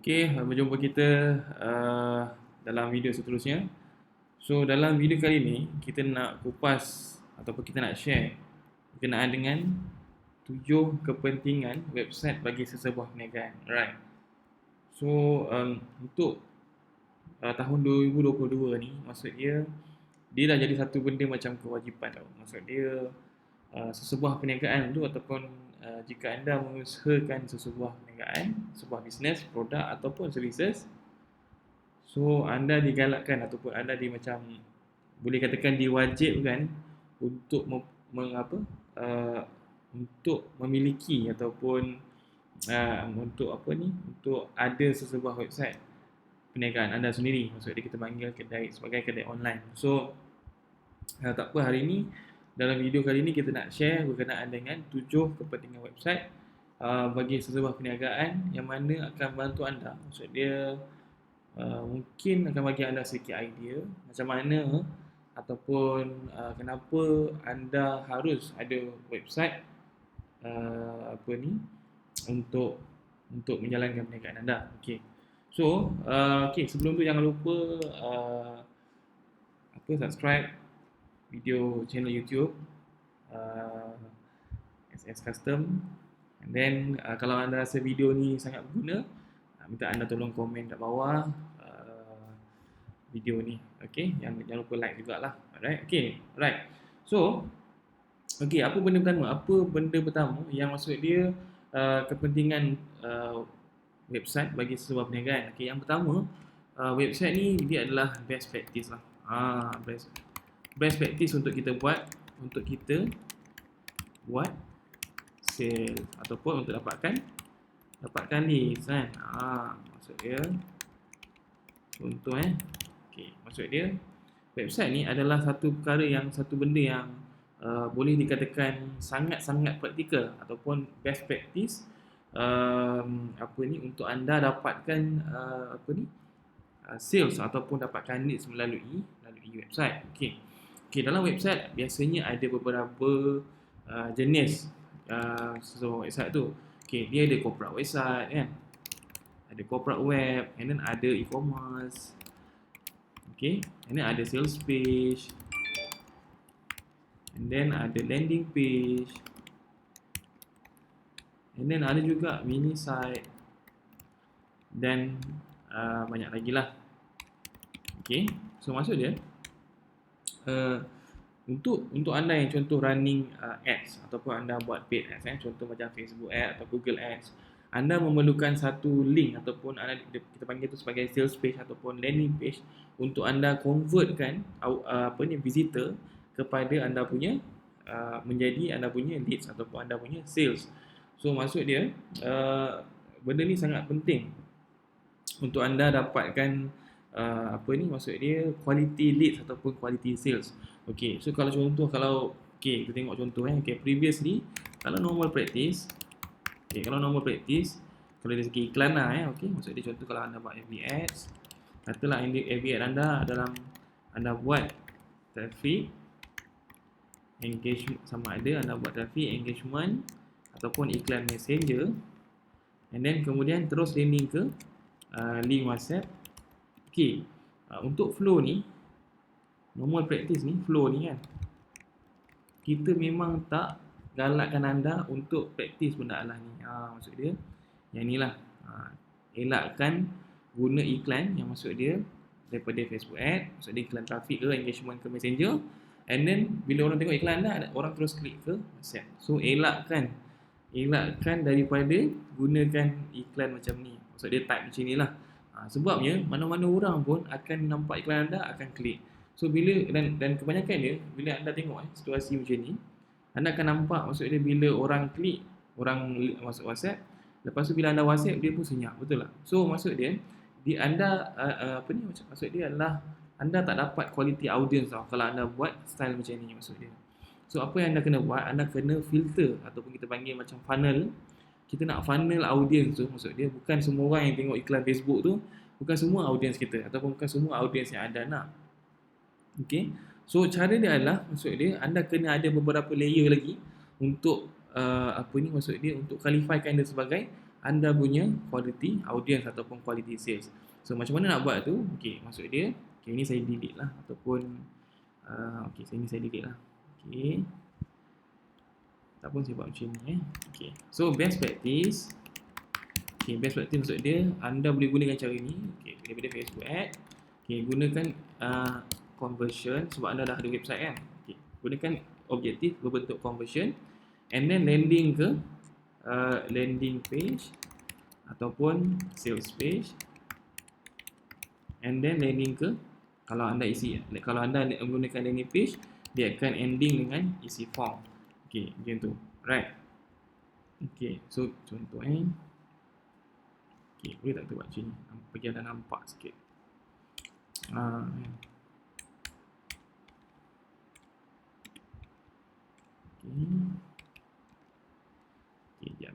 Okey, berjumpa kita dalam video seterusnya. So, dalam video kali ni kita nak kupas ataupun kita nak share berkenaan dengan 7 kepentingan website bagi sesebuah perniagaan. Alright. So, untuk tahun 2022 ni, maksud dia dah jadi satu benda macam kewajipan tau. Maksud dia sesebuah perniagaan tu ataupun jika anda mengusahakan sesebuah perniagaan, sebuah bisnes, produk ataupun services, so anda digalakkan ataupun anda macam boleh katakan diwajibkan untuk untuk memiliki ataupun untuk ada sesebuah website perniagaan anda sendiri. Maksud dia kita panggil sebagai kedai online. So tak apa, hari ni dalam video kali ni kita nak share berkenaan dengan 7 kepentingan website bagi sesebuah perniagaan yang mana akan bantu anda. Maksud dia mungkin akan bagi anda sedikit idea macam mana ataupun kenapa anda harus ada website untuk menjalankan perniagaan anda. Okey. So, sebelum tu jangan lupa subscribe video channel YouTube SS Custom. And then kalau anda rasa video ni sangat berguna, minta anda tolong komen kat bawah video ni. Okay, jangan lupa like jugalah. Alright, okay, alright. So, okay, apa benda pertama yang maksud dia kepentingan website bagi sebuah perniagaan. Okay, yang pertama, website ni dia adalah best practice lah. Best practice untuk kita buat sale ataupun untuk dapatkan leads kan. Maksud dia contoh maksud dia website ni adalah satu benda yang boleh dikatakan sangat-sangat praktikal ataupun best practice untuk anda dapatkan sales ataupun dapatkan leads melalui website. Okey, dalam website biasanya ada beberapa jenis sesuatu website tu. Okey, dia ada corporate website kan. Ada corporate web, and then ada e-commerce. Okey, and then ada sales page. And then ada landing page. And then ada juga mini site. Dan banyak lagi lah. Okey, so maksud dia untuk anda yang contoh running ads ataupun anda buat paid ads contoh macam Facebook ads atau Google ads, anda memerlukan satu link ataupun kita panggil tu sebagai sales page ataupun landing page untuk anda convertkan visitor kepada anda punya menjadi anda punya leads ataupun anda punya sales. So maksud dia benda ni sangat penting untuk anda dapatkan maksud dia quality leads ataupun quality sales. Okey, so kalau kita tengok contoh previously kalau normal practice kalau dari segi iklan lah maksud dia contoh kalau anda buat FB ads, katalah FB ads anda dalam anda buat traffic engagement, sama ada anda buat traffic engagement ataupun iklan messenger, and then kemudian terus landing ke link WhatsApp. Okey, untuk flow ni, normal practice ni, flow ni kan, kita memang tak galakkan anda untuk praktis benda lah ni. Maksud dia yang ni lah, elakkan guna iklan yang maksud dia daripada Facebook ad, maksud dia iklan traffic ke engagement ke messenger, and then bila orang tengok iklan anda, orang terus klik ke WhatsApp. So elakkan daripada gunakan iklan macam ni. Maksud dia type macam ni lah. Sebabnya mana-mana orang pun akan nampak iklan anda, akan klik. So bila dan kebanyakan dia bila anda tengok situasi macam ni, anda akan nampak maksud dia bila orang klik, orang masuk WhatsApp, lepas tu bila anda WhatsApp dia pun senyap, betul tak? So maksud dia anda maksud dia adalah anda tak dapat quality audience tau kalau anda buat style macam ni maksud dia. So apa yang anda kena buat, anda kena filter ataupun kita panggil macam funnel. Kita nak funnel audience tu, maksud dia bukan semua orang yang tengok iklan Facebook tu bukan semua audience kita ataupun bukan semua audience yang anda nak. Okey. So cara dia adalah maksud dia anda kena ada beberapa layer lagi untuk maksud dia untuk qualifykan dia sebagai anda punya quality audience ataupun quality sales. So macam mana nak buat tu? Okey, maksud dia, okey ini saya delete lah ataupun okey ini saya delete lah. Okey. Ataupun saya buat macam ni Okey. So best practice. Okey, best practice maksud dia anda boleh gunakan cara ni. Okey, daripada Facebook ad. Okey, gunakan conversion sebab anda dah ada website kan. Okey, gunakan objektif berbentuk conversion and then landing ke landing page ataupun sales page and then landing ke kalau anda menggunakan landing page dia akan ending dengan isi form. Okey, macam tu. Right. Okey, so contoh okey, boleh tak kita buat macam ni? Bagi anda nampak sikit. Okey, jap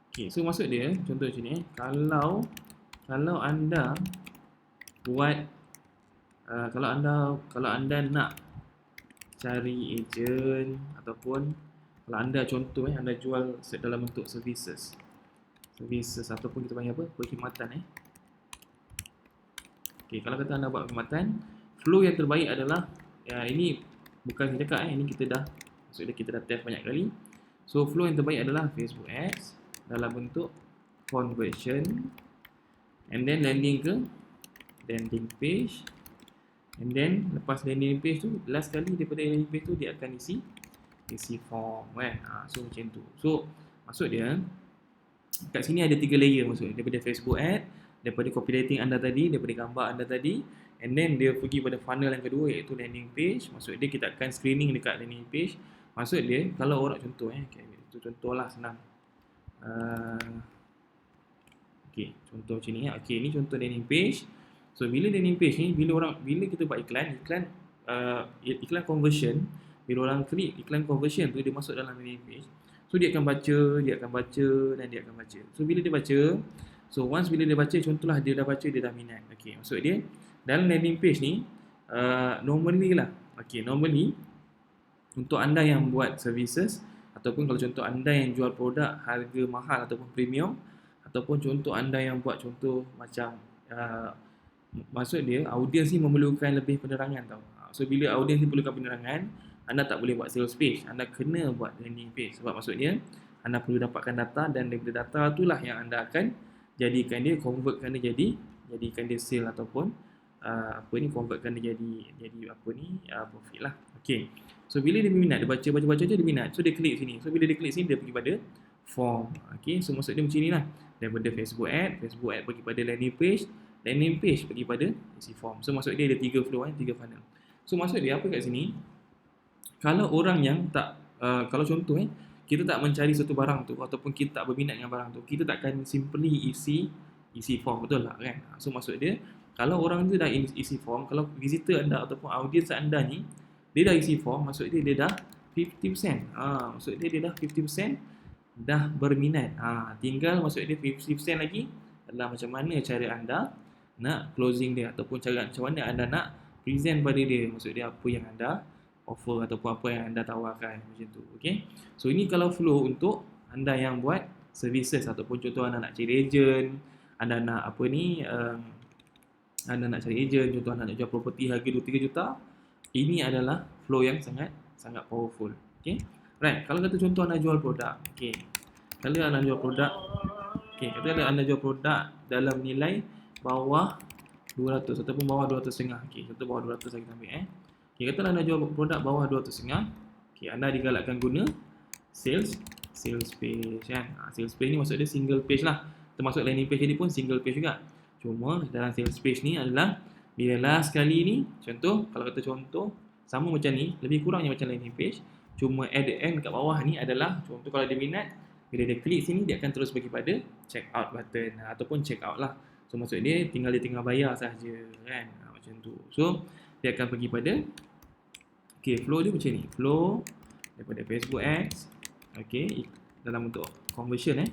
Okey, so maksud dia contoh macam ni kalau anda buat kalau anda nak cari ejen ataupun kalau anda contoh anda jual dalam bentuk services ataupun kita panggil apa? Perkhidmatan Okey, kalau kata anda buat perkhidmatan, flow yang terbaik adalah ini bukan saya cakap ini maksudnya kita dah test banyak kali. So flow yang terbaik adalah Facebook Ads dalam bentuk conversion and then landing ke landing page and then lepas landing page tu last kali daripada landing page tu dia akan isi form kan. So macam tu. So maksud dia kat sini ada 3 layer maksudnya daripada Facebook ad, daripada copywriting anda tadi, daripada gambar anda tadi and then dia pergi pada funnel yang kedua iaitu landing page. Maksud dia kita akan screening dekat landing page. Maksud dia kalau orang contoh itu contohlah senang. Okey, contoh macam ni Okey, ni contoh landing page. So bila landing page ni bila kita buat iklan conversion, bila orang klik iklan conversion tu dia masuk dalam landing page. So dia akan baca dan dia akan baca. So bila dia baca, so once bila dia baca, contohlah dia dah baca, dia dah minat. Okey, maksud dia dalam landing page ni normally untuk anda yang buat services ataupun kalau contoh anda yang jual produk harga mahal ataupun premium ataupun contoh anda yang buat contoh macam maksud dia audience ni memerlukan lebih penerangan tau. So bila audience ni perlukan penerangan, anda tak boleh buat sales page, anda kena buat landing page sebab maksudnya anda perlu dapatkan data dan daripada data itulah yang anda akan jadikan dia convertkan dia jadikan dia sale ataupun convertkan dia jadi profit lah. Okey. So bila dia minat, dia baca je dia minat. So dia klik sini. So bila dia klik sini dia pergi pada form. Okey. So maksud dia macam inilah. Daripada Facebook ad pergi pada landing page pergi pada isi form. So maksud dia ada 3 flow 3 funnel. So maksud dia apa kat sini? Kalau orang yang tak kalau contoh kita tak mencari satu barang tu ataupun kita tak berminat dengan barang tu, kita takkan simply isi form, betul tak kan? So maksud dia kalau orang tu dah isi form, kalau visitor anda ataupun audience anda ni dia dah isi form, maksud dia dah 50%. Maksud dia dah 50% dah berminat. Tinggal maksud dia 50% lagi adalah macam mana cara anda nak closing dia ataupun macam mana anda nak present pada dia. Maksud dia apa yang anda offer ataupun apa yang anda tawarkan macam tu. Okey. So ini kalau flow untuk anda yang buat services ataupun contoh anda nak cari ejen, anda nak anda nak cari ejen, contoh anda nak jual property harga 2-3 juta. Ini adalah flow yang sangat powerful. Okey. Right, kalau kata contoh anda jual produk. Okey. Kalau anda jual produk kata anda jual produk dalam nilai bawah 200 ataupun bawah 200.5. Okey, contoh bawah 200 kita ambil Okey, kata anda jual produk bawah 200.5. Okey, anda digalakkan guna sales page kan. Sales page ni maksud dia single page lah. Termasuk landing page ni pun single page juga. Cuma dalam sales page ni adalah bila last kali ni, contoh kalau kata contoh sama macam ni, lebih kurangnya macam landing page. Cuma at the end kat bawah ni adalah contoh kalau dia minat, bila dia klik sini dia akan terus pergi pada check out button ataupun check out lah. So maksud dia tinggal bayar sahaja kan. Macam tu. So dia akan pergi pada flow dia macam ni. Flow daripada Facebook Ads dalam bentuk conversion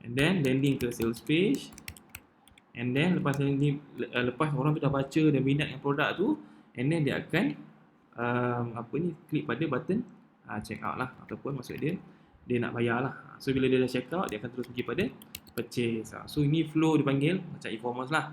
and then landing ke sales page and then lepas orang tu dah baca dan minat dengan produk tu and then dia akan klik pada button check out lah ataupun maksud dia dia nak bayar lah. So bila dia dah check out, dia akan terus pergi pada purchase. So ini flow dipanggil macam e-commerce lah.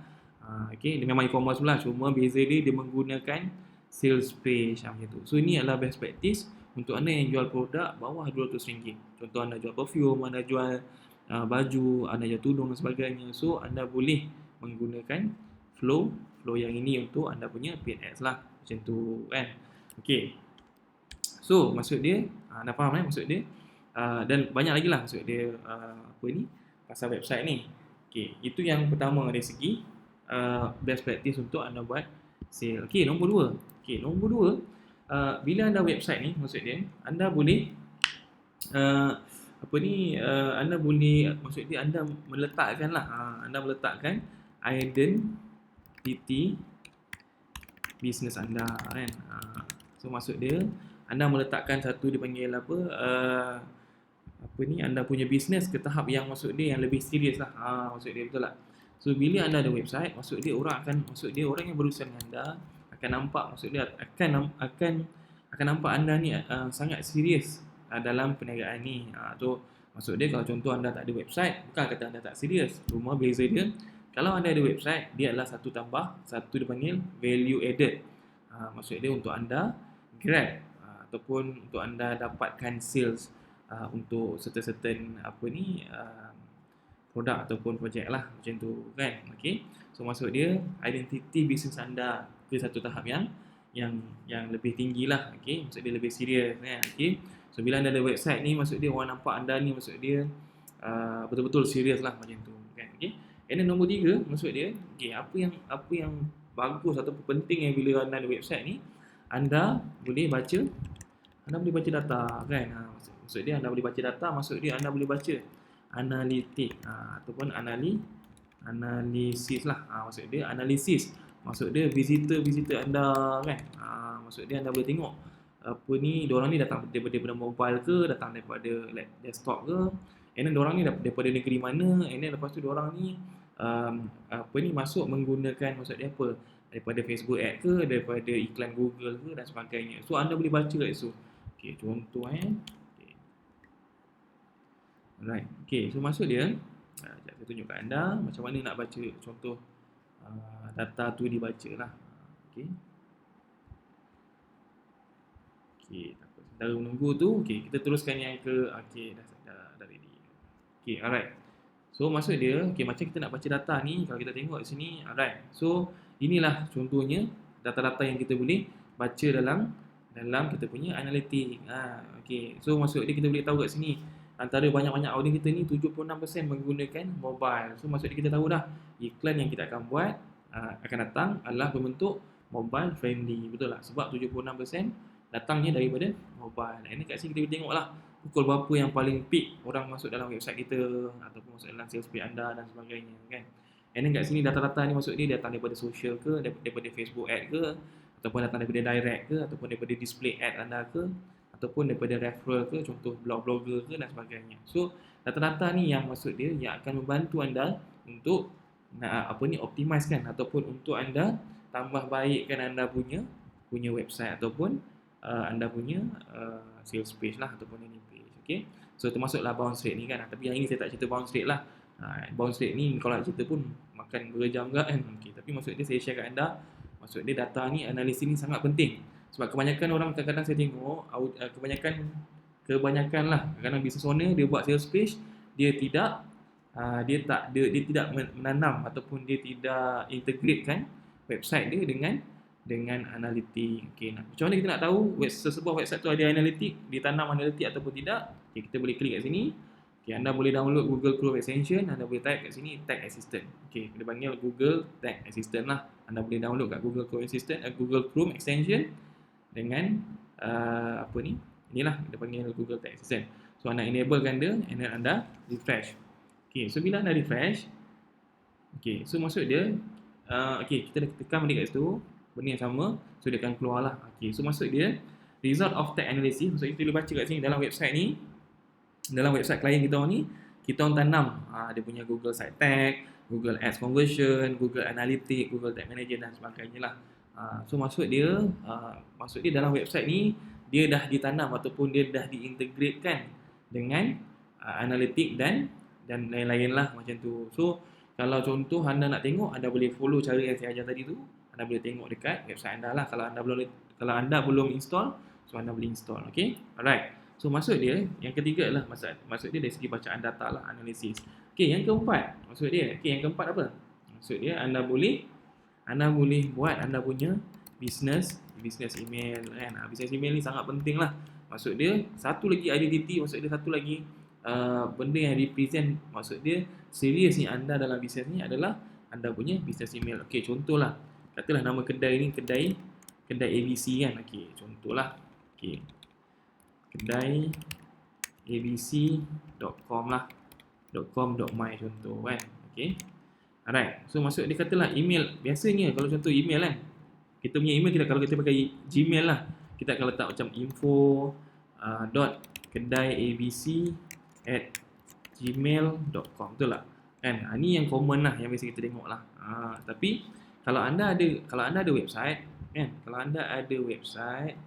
Okay, dia memang e-commerce pula, cuma beza dia menggunakan sales page macam tu. So ini adalah best practice untuk anda yang jual produk bawah RM200. Contoh anda jual perfume, anda jual baju, anda jual tudung dan sebagainya. So anda boleh menggunakan flow yang ini untuk anda punya paid ads lah, macam tu kan. Okay, so maksud dia anda faham maksud dia. Dan banyak lagi lah maksud dia apa ni pasal website ni. Okay, itu yang pertama dari segi best practice untuk anda buat sale. Okay, nombor dua, bila anda website ni, maksud dia anda boleh anda boleh, maksud dia anda meletakkan lah, anda meletakkan identity bisnes anda kan. So maksud dia anda meletakkan satu dipanggil anda punya bisnes ke tahap yang maksud dia yang lebih serius lah. Maksud dia betul tak? So bila anda ada website, maksud dia orang yang berurusan dengan anda akan nampak, maksud dia akan nampak anda ni sangat serius dalam perniagaan ni. So maksud dia kalau contoh anda tak ada website, bukan kata anda tak serius, cuma beza dia kalau anda ada website, dia adalah satu dipanggil value added. Maksud dia untuk anda grab ataupun untuk anda dapatkan sales untuk certain produk ataupun projek lah, macam tu kan. Okay, so maksud dia identiti bisnes anda ke satu tahap yang lebih tinggi lah. Okay, maksud dia lebih serius kan. Okay, so bila anda ada website ni, maksud dia orang nampak anda ni, maksud dia betul-betul serius lah, macam tu kan. Okay, and then nombor 3, maksud dia okay, apa yang bagus atau penting bila anda ada website ni, anda boleh baca data kan. Maksud dia anda boleh baca data, maksud dia anda boleh baca analitik ataupun analisis lah. Maksud dia analisis, maksud dia visitor anda kan. Maksud dia anda boleh tengok diorang ni datang daripada mobile ke, datang daripada desktop ke, and then diorang ni daripada negeri mana, and then lepas tu diorang ni masuk menggunakan, maksud dia apa, daripada Facebook ad ke, daripada iklan Google ke dan sebagainya. So anda boleh baca kat situ. Okay, contoh okay. Alright. Okay, so maksud dia saya tunjuk kat anda macam mana nak baca contoh data tu dibaca lah. Okay. Okay, tak apa. Sementara menunggu tu, okay, kita teruskan yang ke dah ready. Okay, alright. So maksud dia, okay, macam kita nak baca data ni, kalau kita tengok di sini, alright. So inilah contohnya data-data yang kita boleh baca dalam kita punya analitik. Okay, so maksud dia kita boleh tahu kat sini antara banyak-banyak audiens kita ni 76% menggunakan mobile. So maksud dia kita tahu dah iklan yang kita akan buat akan datang adalah berbentuk mobile friendly, betul tak? Sebab 76% datangnya daripada mobile. Ini kat sini kita boleh tengok lah pukul berapa yang paling peak orang masuk dalam website kita ataupun masuk dalam sales page anda dan sebagainya kan. And kat sini data-data ni maksud dia datang daripada social ke, daripada Facebook ad ke, ataupun datang daripada direct ke, ataupun daripada display ad anda ke, ataupun daripada referral ke, contoh blogger ke dan sebagainya. So data-data ni yang maksud dia yang akan membantu anda untuk optimize kan, ataupun untuk anda tambah baikkan anda punya website ataupun anda punya sales page lah ataupun landing page. Okay, so termasuklah bounce rate ni kan. Tapi yang ini saya tak cerita bounce rate lah. Bounce rate ni kalau nak cerita pun makan berjam juga kan. Okay, tapi maksud dia saya share kat anda, maksud dia data ni, analisis ni sangat penting. Sebab kebanyakan orang kadang-kadang saya tengok kebanyakan lah, kadang business owner dia buat sales page, dia tidak menanam ataupun dia tidak integratekan website dia dengan analitik. Okay, macam mana kita nak tahu sesebuah website tu ada analitik, ditanam analitik ataupun tidak? Okay, kita boleh klik kat sini. Okay, anda boleh download Google Chrome extension, anda boleh type kat sini Tag Assistant. Okay, kita panggil Google Tag Assistant lah. Anda boleh download kat Google Chrome extension dengan inilah kita panggil Google Tag Assistant. So anda enablekan dia and then anda refresh. Okay, so bila anda refresh, okay, so maksud dia okay, kita dah tekan balik kat situ, benda yang sama, so dia akan keluar lah. Okay, so maksud dia result of tag analysis, maksud kita boleh baca kat sini dalam website ni, dalam website klien kita ni, kita orang tanam dia punya Google Site Tag, Google Ads Conversion, Google Analytics, Google Tag Manager dan sebagainya lah. So maksud dia dalam website ni dia dah ditanam ataupun dia dah diintegratekan dengan analitik dan lain-lain lah macam tu. So kalau contoh anda nak tengok, anda boleh follow cara yang saya ajar tadi tu. Anda boleh tengok dekat website anda lah. Kalau anda belum install, so anda boleh install. Okay, alright. So maksud dia yang ketiga adalah maksud dia dari segi bacaan data lah, analisis. Okay, yang keempat maksud dia, yang keempat apa? Maksud dia anda boleh buat anda punya business email kan. Business email ni sangat penting lah. Maksud dia satu lagi identity, maksud dia satu lagi benda yang represent, maksud dia serius ni anda dalam bisnes ni adalah anda punya business email. Okey, contohlah katalah nama kedai ni kedai ABC kan. Okey, contohlah. Okey, kedai abc.com lah, .com.my contoh kan. Okey, alright. So maksud dia katalah email, biasanya kalau contoh email kan, kita punya email kalau kita pakai Gmail lah, kita akan letak macam info .kedaiabc@gmail.com, betul lah kan. Ni yang common lah, yang biasa kita tengok lah. Tapi kalau anda ada website kan, kalau anda ada website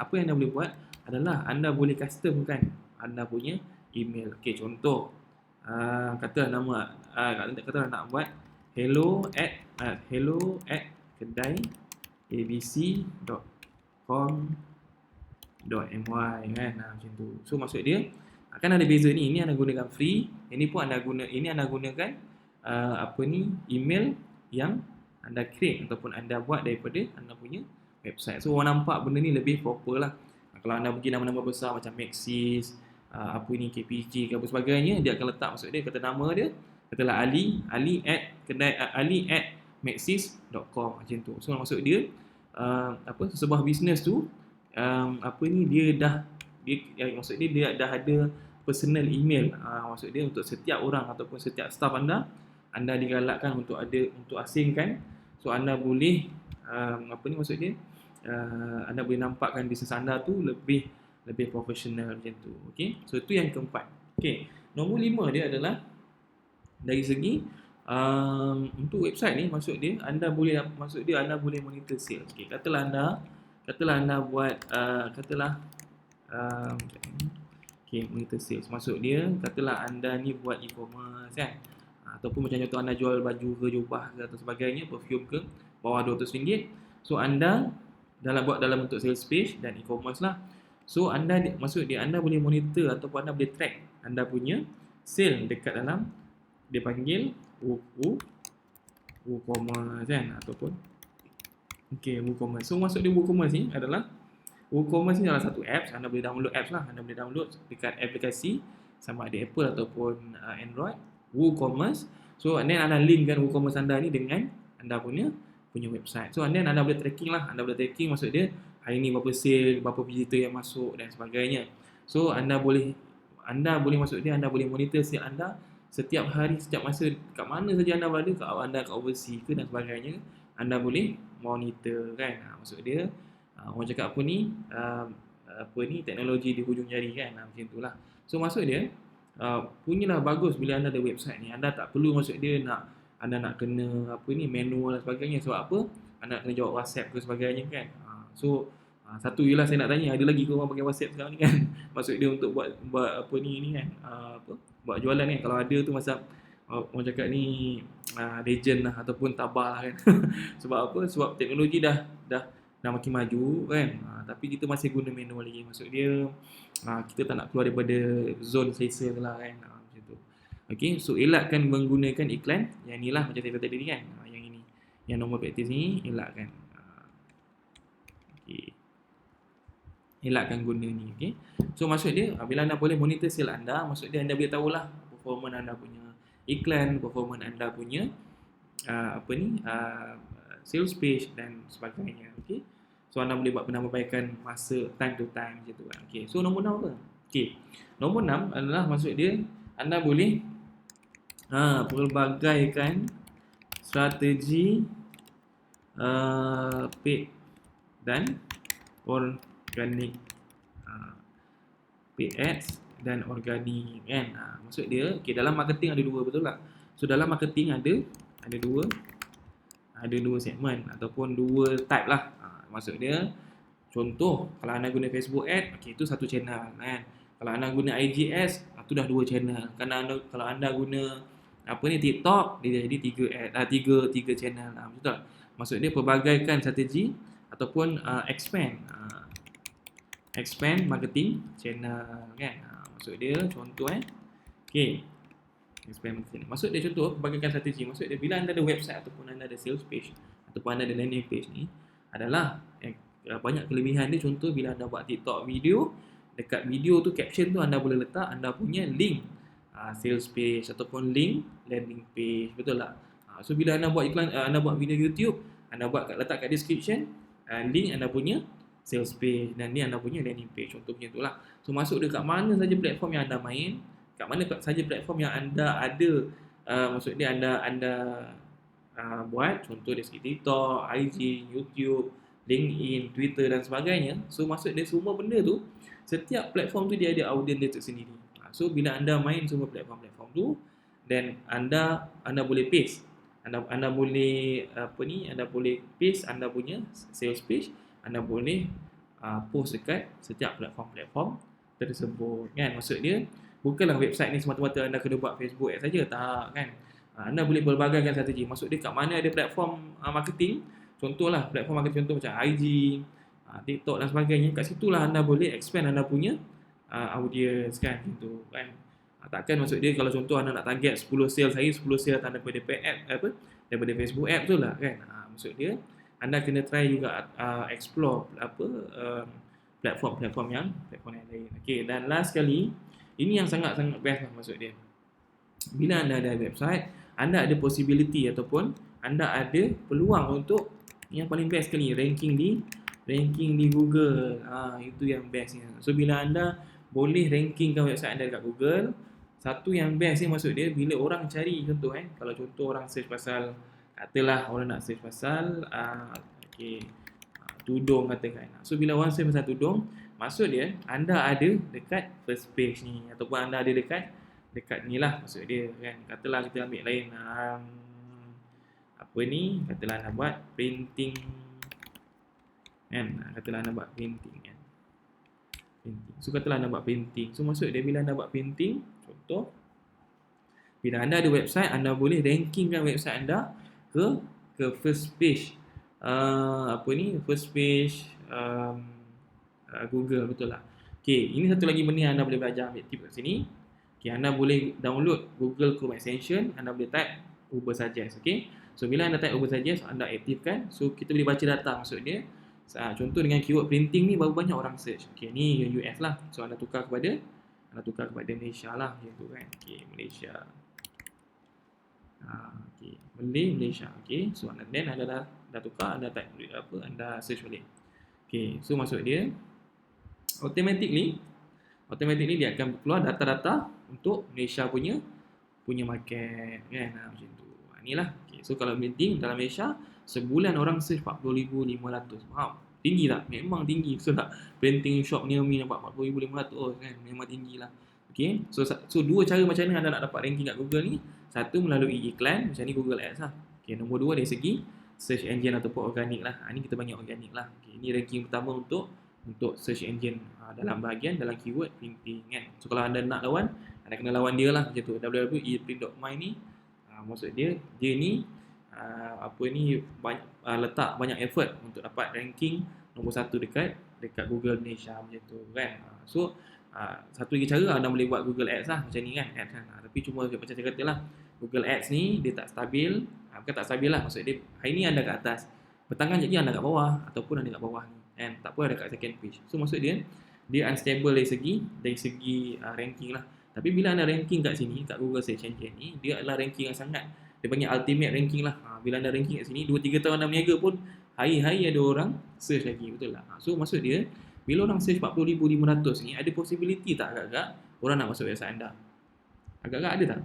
apa yang anda boleh buat adalah anda boleh customkan anda punya email. Okey, contoh katalah nama katalah nak buat hello at kedai abc.com.my kan, macam tu. So maksud dia akan ada beza ni. Ini anda gunakan free, ini pun anda gunakan email yang anda create ataupun anda buat daripada anda punya website. So orang nampak benda ni lebih proper lah. Kalau anda bagi nama-nama besar macam Maxis, KPG ke apa sebagainya, dia akan letak, maksud dia kata nama dia katalah ali@maxis.com macam tu. So maksud dia sebuah bisnes tu dia dah ada personal email. Maksud dia untuk setiap orang ataupun setiap staff anda digalakkan untuk asingkan. So anda boleh maksud dia anda boleh nampakkan bisnes anda tu lebih profesional macam tu. Okey, so itu yang keempat. Okey, nombor 5 dia adalah dari segi untuk website ni, maksud dia anda boleh monitor sales. Okey, katalah anda buat monitor sales. Maksud dia katalah anda ni buat e-commerce kan, ataupun macam contoh anda jual baju ke, jubah ke atau sebagainya, perfume ke, bawah RM200. So anda buat dalam bentuk sales page dan e-commerce lah. So maksud dia anda boleh monitor ataupun anda boleh track anda punya sale dekat dalam, dia panggil WooCommerce kan, ataupun WooCommerce. So maksud dia WooCommerce ni adalah satu apps. Anda boleh download apps lah. Anda boleh download dekat aplikasi sama ada Apple ataupun Android, WooCommerce. So and then anda linkkan WooCommerce anda ni dengan anda punya website. So and then anda boleh tracking lah. Maksud dia hari ni berapa sale, berapa visitor yang masuk dan sebagainya. So anda boleh maksud dia anda boleh monitor sale anda setiap hari, setiap masa, kat mana saja anda berada, kat overseas ke dan sebagainya, anda boleh monitor kan. Maksud dia orang cakap teknologi di hujung jari kan, macam itulah. So maksud dia punyalah bagus bila anda ada website ni. Anda tak perlu, maksud dia anda nak kena manual dan sebagainya. Sebab apa? Anda nak kena jawab WhatsApp ke sebagainya kan. So satu ialah saya nak tanya, ada lagi ke orang pakai WhatsApp sekarang ni kan? Maksud dia untuk buat ni kan, buat jualan kan. Kalau ada tu masa orang cakap ni legend lah ataupun tabah kan. Sebab apa? Sebab teknologi dah makin maju kan. Tapi kita masih guna manual lagi. Maksud dia kita tak nak keluar daripada zone selesa lah kan. Macam tu. Okay, so elakkan menggunakan iklan. Yang ni lah macam saya kata tadi kan. Yang ini, yang normal practice ni elakkan. Okay, elakkan guna ni. Okay, so maksud dia bila anda boleh monitor sale anda, maksud dia anda boleh tahulah performance anda punya iklan, performance anda punya sales page dan sebagainya. Okay, so anda boleh buat penambahbaikan masa time to time macam tu kan. Okay, so nombor 6 apa? Okay, nombor 6 adalah maksud dia anda boleh pelbagaikan strategi paid dan organic, paid ads dan organik kan. Maksud dia dalam marketing ada dua, betul tak? So dalam marketing ada dua segmen ataupun dua type lah. Maksud dia Contoh, kalau anda guna Facebook Ad, okey, itu satu channel kan. Kalau anda guna IG Ads, itu dah dua channel. Kalau anda guna apa ni TikTok, dia jadi tiga channel. Betul tak? Maksud dia pelbagaikan strategi ataupun expand marketing channel kan. Maksud dia contoh okey. Expand marketing. Maksud dia contoh pelbagaikan strategi. Maksud dia bila anda ada website ataupun anda ada sales page ataupun anda ada landing page ni adalah banyak kelebihan dia. Contoh bila anda buat TikTok video, dekat video tu caption tu anda boleh letak anda punya link sales page ataupun link landing page, betul tak? So bila anda buat iklan, anda buat video YouTube, anda letak kat description link anda punya sales page dan ni anda punya landing page, contohnya itulah. So masuk dekat mana saja platform yang anda main, kat mana saja platform yang anda ada, maksud dia anda buat, contoh dari segi TikTok, IG, YouTube, LinkedIn, Twitter dan sebagainya. So maksud dia semua benda tu, setiap platform tu dia ada audience dia tersendiri. So bila anda main semua platform-platform tu, dan anda boleh paste, anda boleh anda boleh paste anda punya sales page, anda boleh post dekat setiap platform-platform tersebut kan. Maksud dia bukanlah website ni semata-mata anda kena buat Facebook Ads saja, tak kan. Anda boleh pelbagaikan strategi. Maksud dia kat mana ada platform marketing, contohlah platform marketing contoh macam IG, TikTok dan sebagainya, kat situlah anda boleh expand anda punya audience kan, gitu kan. Takkan maksud dia kalau contoh anda nak target 10 sales hari, 10 sales daripada daripada Facebook Ads, betul lah kan. Maksud dia anda kena try juga explore platform yang lain. Okey, dan last sekali, ini yang sangat-sangat best lah maksud dia. Bila anda ada website, anda ada possibility ataupun anda ada peluang untuk yang paling best sekali, ranking di Google. Itu yang bestnya. So bila anda boleh rankingkan website anda dekat Google, satu yang best ni maksud dia bila orang cari, contoh kalau contoh orang search pasal, katalah orang nak search pasal tudung katakan. So bila orang search pasal tudung, maksud dia anda ada dekat first page ni ataupun anda ada dekat ni lah, maksud dia kan. Katalah kita ambil lain katalah nak buat printing kan, katalah nak buat printing kan. So katalah anda buat painting. So maksud dia bila anda buat painting, contoh, bila anda ada website, anda boleh rankingkan website anda ke first page first page Google, betul lah. Okey, ini satu lagi benda yang anda boleh belajar ambil tip kat sini. Okey, anda boleh download Google Chrome extension, anda boleh type Uber Suggest. Okey, so bila anda type Uber Suggest, anda aktifkan, so kita boleh baca data. Maksud dia contoh dengan keyword printing ni baru banyak orang search. Okey, ni US lah. So anda tukar kepada Malaysia lah, gitu kan. Okey, Malaysia. Okey, Malaysia. Okey, so anda dah tukar, anda type anda search balik. Okey, so maksud dia automatically dia akan keluar data-data untuk Malaysia punya market kan, macam tu. Inilah. Okey, so kalau printing dalam Malaysia sebulan orang search 40,500. Faham? Tinggi tak? Memang tinggi. So tak? Printing shop near me dapat 40,500 kan? Memang tinggi lah. Okay? So dua cara macam mana anda nak dapat ranking kat Google ni. Satu melalui iklan, macam ni Google Ads lah. Okay, nombor dua dari segi search engine ataupun organik lah. Ni kita banyak organik lah. Okay, ini ranking pertama untuk search engine dalam keyword printing kan. So kalau anda nak lawan, anda kena lawan dia lah macam tu. www.eprint.my ni maksud dia ni letak banyak effort untuk dapat ranking nombor 1 dekat Google Malaysia macam tu kan. So satu lagi cara anda boleh buat Google Ads lah macam ni kan, ads kan. Tapi cuma macam saya kata lah, Google Ads ni dia tak stabil. Bukan tak stabil lah, maksud dia hari ni anda kat atas, petang jadi anda kat bawah ataupun anda kat bawah ni kan, tak apa ada kat second page. So maksud dia unstable dari segi ranking lah. Tapi bila anda ranking kat sini, kat Google Search Engine ni, dia adalah ranking yang sangat, dia panggil ultimate ranking lah. Bila anda ranking kat sini 2-3 tahun anda berniaga pun hari-hari ada orang search lagi, betul lah. So maksud dia bila orang search 40,500 ni, ada possibility tak agak-agak orang nak masuk website anda? Agak-agak ada tak?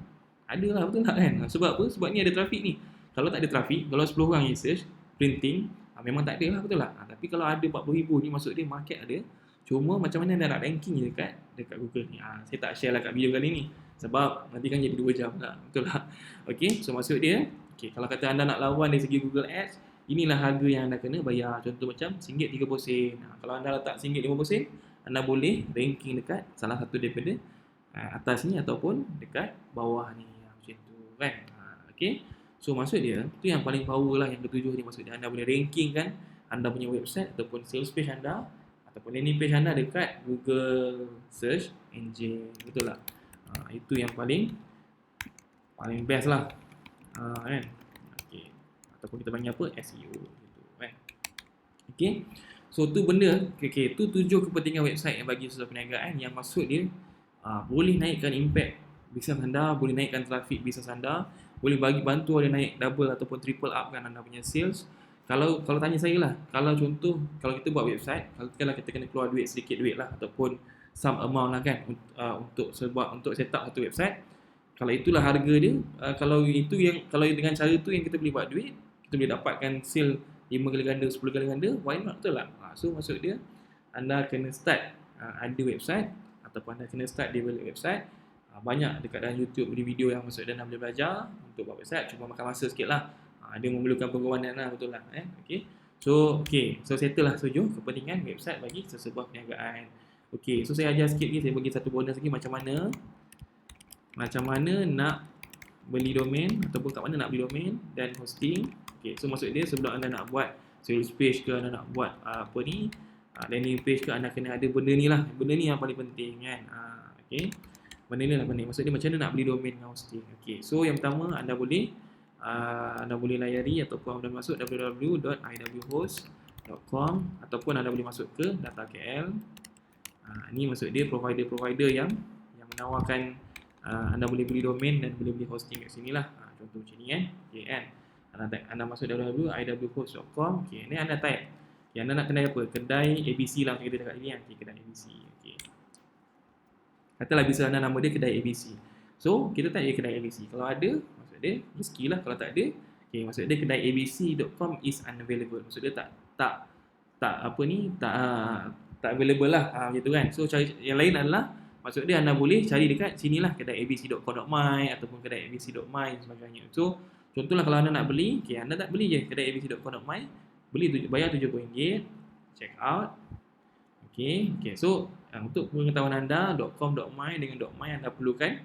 Ada lah, betul tak kan? Sebab apa? Sebab ni ada trafik ni. Kalau tak ada trafik, kalau 10 orang yang search printing, memang tak ada lah, betul lah. Tapi kalau ada 40,000 ni, maksud dia market ada. Cuma macam mana anda nak ranking dekat Google ni. Saya tak share lah kat video kali ni sebab nanti kan jadi 2 jam lah, betul lah. Okay, so maksud dia, okay, kalau kata anda nak lawan dari segi Google Ads, inilah harga yang anda kena bayar. Contoh macam RM1.30. Kalau anda letak RM1.50, anda boleh ranking dekat salah satu daripada atas ni ataupun dekat bawah ni, macam tu kan. Okay. So maksud dia, tu yang paling power lah, yang ketujuh ni. Maksud dia anda boleh ranking kan anda punya website ataupun sales page anda ataupun landing page anda dekat Google Search Engine. Betul tak? Itu yang paling best lah, kan. Okay. Ataupun kita panggil apa, SEO gitu kan. Okay. So tu benda, tu 7 kepentingan website yang bagi usaha perniagaan, yang maksud dia boleh naikkan impact bisnes anda, boleh naikkan trafik bisnes anda, boleh bantu anda naik double ataupun triple up kan anda punya sales. Kalau tanya saya lah, kalau contoh kalau kita buat website, kalau kita kena keluar sedikit duit lah ataupun some amount lah kan, untuk set up satu website. Kalau itulah harga dia, kalau dengan cara tu yang kita boleh buat duit, kita boleh dapatkan sale 5 kali ganda, 10 kali ganda, why not, betul tak? So maksud dia, anda kena start ada website ataupun anda kena start develop website. Banyak dekat dalam YouTube video yang maksud dia anda boleh belajar untuk buat website, cuma makan masa sikit lah. Dia memerlukan pengorbanan lah, betul lah. Okay. So settle lah 7 kepentingan website bagi sesebuah perniagaan. Okay, so saya ajar sikit lagi, saya bagi satu bonus lagi macam mana nak beli domain ataupun kat mana nak beli domain dan hosting. Okay, so maksud dia sebelum anda nak buat sales page ke, anda nak buat landing page ke, anda kena ada benda ni lah. Benda ni yang paling penting kan. Okay, benda ni lah penting. Maksud dia macam mana nak beli domain dengan hosting. Okay, so yang pertama anda boleh layari ataupun anda masuk www.iwhost.com ataupun anda boleh masuk ke DataKL. Ni maksud dia provider-provider yang menawarkan anda boleh beli domain dan boleh beli hosting kat sini lah. Contoh macam ni kan. Okay, kan. Anda masuk www.iwhost.com. Okay, ni anda type. Okay, anda nak kedai apa? Kedai ABC lah macam kita dekat sini kan. Okay, kedai ABC. Okay. Katalah bisa anda nama dia kedai ABC. So, kita type je kedai ABC. Kalau ada, maksud dia rezeki lah. Kalau tak ada, okay, maksud dia kedai abc.com is unavailable. Maksud dia tak available lah, macam tu kan. So cari yang lain adalah, maksud dia anda boleh cari dekat sinilah, kedai abc.com.my ataupun kedai abc.my dan sebagainya. So contohlah kalau anda nak beli, okay, anda tak beli je kedai abc.com.my, beli bayar RM70, check out. Okay, so untuk pengetahuan anda, .com.my dengan .my anda perlukan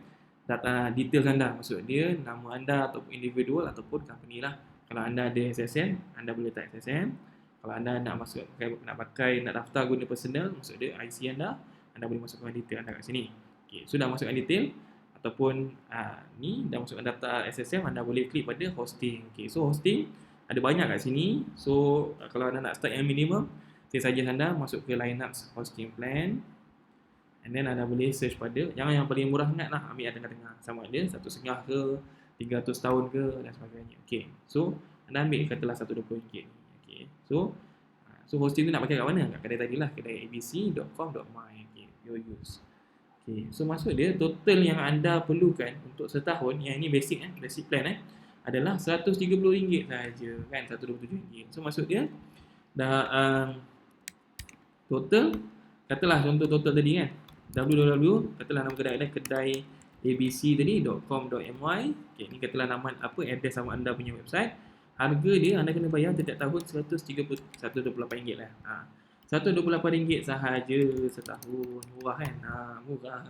data details anda. Maksud dia nama anda ataupun individual ataupun company lah. Kalau anda ada SSN, anda boleh type SSN. Kalau anda nak daftar guna personal, maksud dia IC anda boleh masukkan detail anda kat sini. Okay, so dah masukkan detail ataupun ni dah masukkan data SSM, anda boleh klik pada hosting. Okay, so hosting ada banyak kat sini. So kalau anda nak start yang minimum, saya suggest anda masuk ke Linux hosting plan, and then anda boleh search pada yang paling murah sangat lah, ambil yang tengah-tengah, sama ada 1.5 ke 300 tahun ke dan sebagainya. Okay, so anda ambil katalah RM120. Okay, so hosting tu nak pakai kat mana? Kat kedai tadi lah, kedai abc.com.my. Okay, your use. Okay, so maksud dia total yang anda perlukan untuk setahun, yang ini basic plan adalah RM130 saja kan, RM127. So maksud dia dah total, katalah contoh total tadi kan, katalah nama kedai abc tadi .com.my. Okay, ni katalah nama apa, address sama anda punya website. Harga dia anda kena bayar setiap tahun RM128 lah. RM128 sahaja setahun. Murah kan? Murah.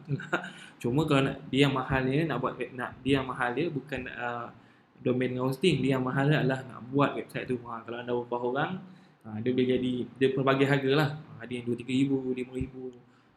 Cuma kalau dia yang mahal dia bukan domain dengan hosting. Dia yang mahal adalah nak buat website tu. Kalau anda berapa orang, dia boleh jadi, dia pelbagai harga lah. Ada yang RM2,000, RM5,000,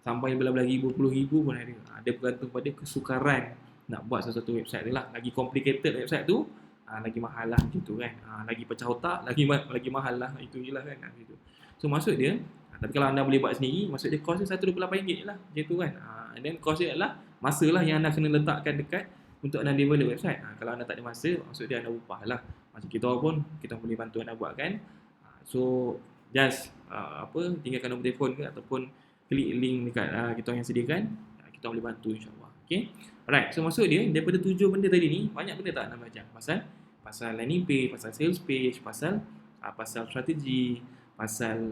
sampai belas-belas ribu, RM10,000 pun ada. Dia bergantung pada kesukaran nak buat sesuatu website tu lah. Lagi complicated website tu, lagi mahal lah gitu kan. Lagi pecah otak, lagi mahal lah. Itu je lah kan. Gitu. So maksud dia, tapi kalau anda boleh buat sendiri, maksud dia cost dia RM128 lah. Macam tu kan. And then cost dia adalah masa lah yang anda kena letakkan dekat untuk anda develop website. Kalau anda tak ada masa, maksud dia anda upah lah. Macam kita pun, kita boleh bantu anda buat kan. So just tinggalkan nombor telefon ke ataupun klik link dekat kita yang sediakan, kita boleh bantu insyaAllah. Okay. Alright, so maksud dia daripada 7 benda tadi ni, banyak benda tak anda belajar. Pasal landing page, pasal sales page, pasal strategi, pasal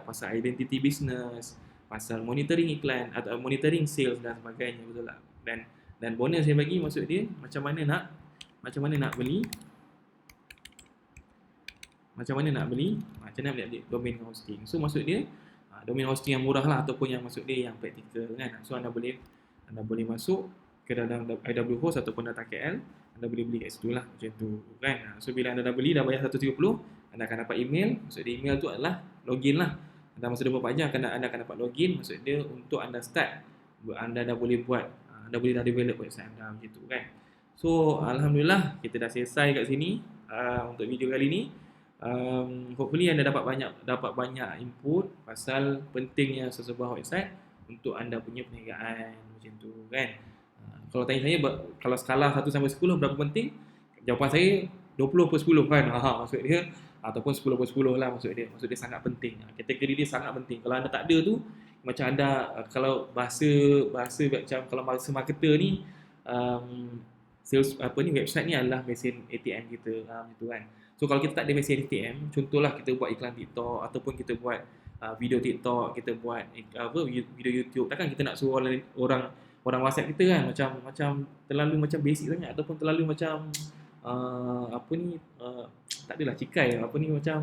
pasal identity business, pasal monitoring iklan atau monitoring sales dan sebagainya, betul tak? Dan bonus saya bagi, maksud dia macam mana nak beli macam mana nak beli, macam mana nak beli domain hosting. So maksud dia domain hosting yang murah lah, ataupun yang maksud dia yang praktikal kan. So anda boleh masuk ke dalam IW Host ataupun data KL, anda boleh beli kat situ lah, macam tu kan. So bila anda dah beli, dah bayar 130, anda akan dapat email. Maksud dia email tu adalah login lah. Dalam masa 24 jam anda akan dapat login. Maksud dia untuk anda start, anda dah boleh buat, anda boleh dah develop website anda macam tu kan. So alhamdulillah kita dah selesai kat sini untuk video kali ni. Hopefully anda dapat banyak input pasal pentingnya sesebuah website untuk anda punya perniagaan macam tu kan. Kalau tanya saya, kalau skala 1 sampai 10 berapa penting, jawapan saya 20 per 10 kan. Maksud dia, ataupun 10 per 10 lah maksud dia sangat penting. Kategori dia sangat penting. Kalau anda tak ada tu, macam anda, kalau bahasa macam, kalau bahasa marketer ni, sales website ni adalah mesin ATM kita gitu kan. So kalau kita tak ada mesin ATM, contohlah kita buat iklan TikTok ataupun kita buat video TikTok, kita buat video YouTube, takkan kita nak suruh orang WhatsApp kita kan, macam terlalu macam basic sangat, ataupun terlalu macam tak adalah cikai, macam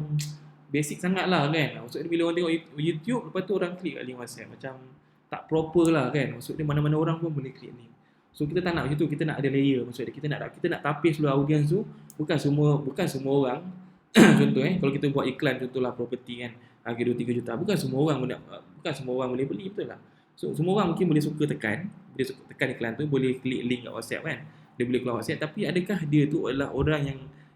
basic sangat lah kan. Maksud dia bila orang tengok YouTube, lepas tu orang klik kat link WhatsApp, macam tak proper lah kan. Maksud dia mana-mana orang pun boleh klik ni. So kita tak nak macam tu, kita nak ada layer. Maksud dia kita nak tapis dulu audience tu. Bukan semua orang contoh kalau kita buat iklan, contohlah property kan, harga 2-3 juta, bukan semua orang boleh beli, betul lah. So semua orang mungkin boleh suka tekan iklan tu, boleh klik link kat WhatsApp kan, dia boleh keluar WhatsApp, tapi adakah dia tu adalah orang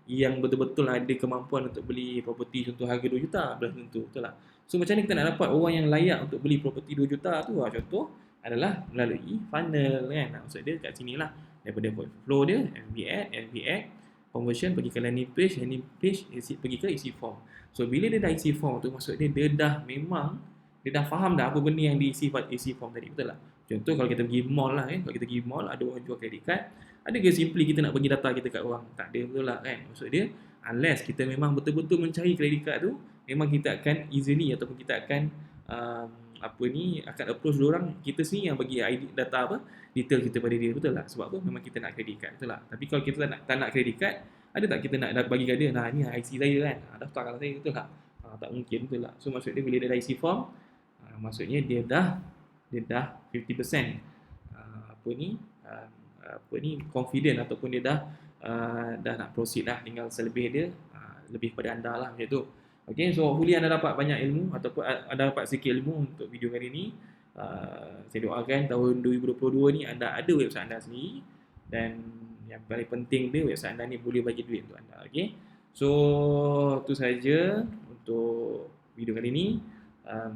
yang betul-betul ada kemampuan untuk beli property contoh harga 2 juta? Belum tentu, betul lah. So macam mana kita nak dapat orang yang layak untuk beli property 2 juta tu? Contoh adalah melalui funnel kan. Maksud dia kat sini lah, daripada flow dia, FB ad, conversion pergi ke landing page, pergi ke isi form. So bila dia dah isi form tu, maksud dia dah faham dah apa benda yang diisi form tadi, betul lah. Contoh kalau kita pergi mall lah kan, kalau kita pergi mall ada orang jual credit card, ada ke simply kita nak bagi data kita kat orang? Tak ada, betul lah kan. Maksud dia unless kita memang betul-betul mencari credit card tu, memang kita akan easily ataupun kita akan akan approach orang, kita sendiri yang bagi ID, data detail kita pada dia, betul lah. Sebab apa? Memang kita nak credit card, betul lah. Tapi kalau kita tak nak credit card, ada tak kita nak bagi kat dia, nah ni IC saya kan, daftarkan saya, betul lah. Tak mungkin, betul lah. So maksud dia bila dia dah isi form, maksudnya dia dah 50% confident, ataupun dia dah nak proceed lah, tinggal selebih dia lebih pada anda lah macam tu. Okay, so hopefully anda dapat banyak ilmu ataupun anda dapat sikit ilmu untuk video kali ni. Saya doakan tahun 2022 ni anda ada website anda sendiri, dan yang paling penting dia website anda ni boleh bagi duit untuk anda. Okay, so itu saja untuk video kali ni.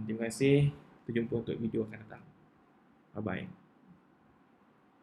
Terima kasih. Kita jumpa untuk video akan datang. Bye bye.